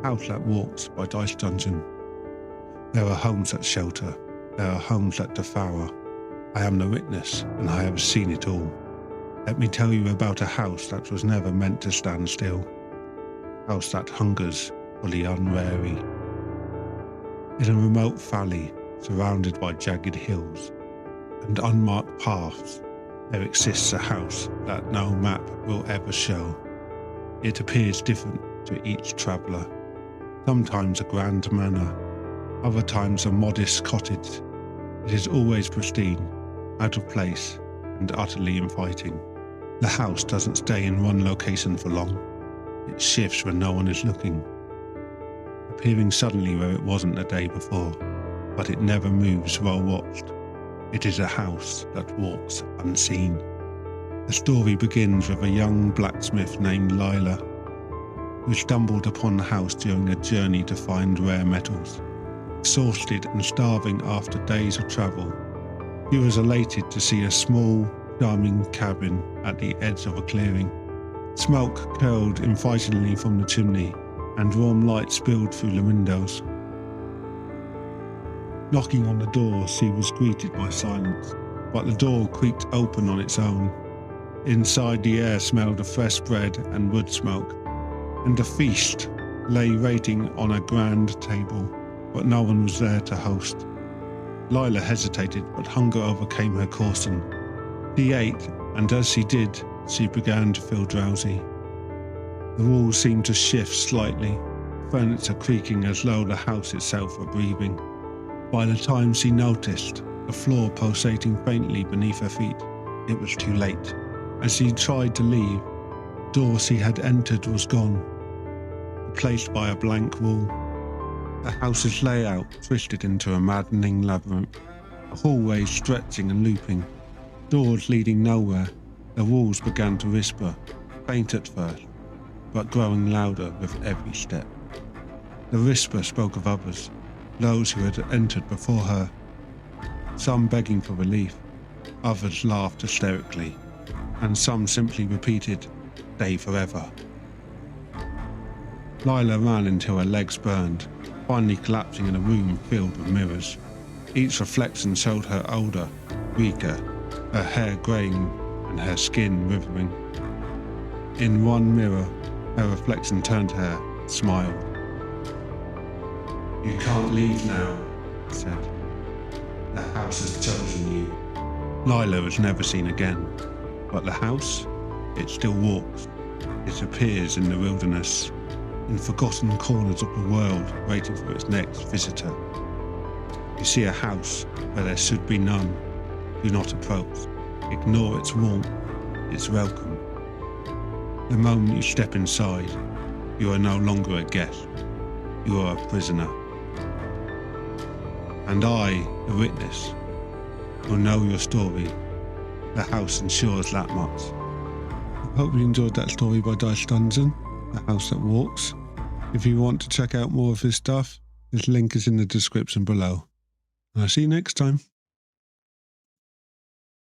House That Walks by Dicedungeon. There are homes that shelter, there are homes that devour. I am the witness, and I have seen it all. Let me tell you about a house that was never meant to stand still. A house that hungers for the unwary. In a remote valley, surrounded by jagged hills and unmarked paths, there exists a house that no map will ever show. It appears different to each traveller, sometimes a grand manor, other times a modest cottage. It is always pristine, out of place, and utterly inviting. The house doesn't stay in one location for long. It shifts when no one is looking, appearing suddenly where it wasn't the day before, but it never moves while watched. It is a house that walks unseen. The story begins with a young blacksmith named Lila, who stumbled upon the house during a journey to find rare metals. Exhausted and starving after days of travel, he was elated to see a small, charming cabin at the edge of a clearing. Smoke curled invitingly from the chimney, and warm light spilled through the windows. Knocking on the door, she was greeted by silence, but the door creaked open on its own. Inside, the air smelled of fresh bread and wood smoke, and a feast lay waiting on a grand table, but no one was there to host. Lila hesitated, but hunger overcame her caution. She ate, and as she did, she began to feel drowsy. The walls seemed to shift slightly, furniture creaking as though the house itself were breathing. By the time she noticed the floor pulsating faintly beneath her feet, it was too late. As she tried to leave, the door she had entered was gone, replaced by a blank wall. The house's layout twisted into a maddening labyrinth, the hallways stretching and looping, doors leading nowhere. The walls began to whisper, faint at first, but growing louder with every step. The whisper spoke of others, those who had entered before her, some begging for relief, others laughed hysterically, and some simply repeated, "Stay forever." Lila ran until her legs burned, finally collapsing in a room filled with mirrors. Each reflection showed her older, weaker, her hair greying and her skin withering. In one mirror, her reflection turned to her and smiled. "You can't leave now," it said. "The house has chosen you." Lila was never seen again, but the house, it still walks. It appears in the wilderness, in forgotten corners of the world, waiting for its next visitor. You see a house where there should be none. Do not approach. Ignore its warmth, its welcome. The moment you step inside, you are no longer a guest. You are a prisoner. And I, the witness, will know your story. The house ensures that much. I hope you enjoyed that story by Dicedungeon, The House That Walks. If you want to check out more of his stuff, his link is in the description below. And I'll see you next time.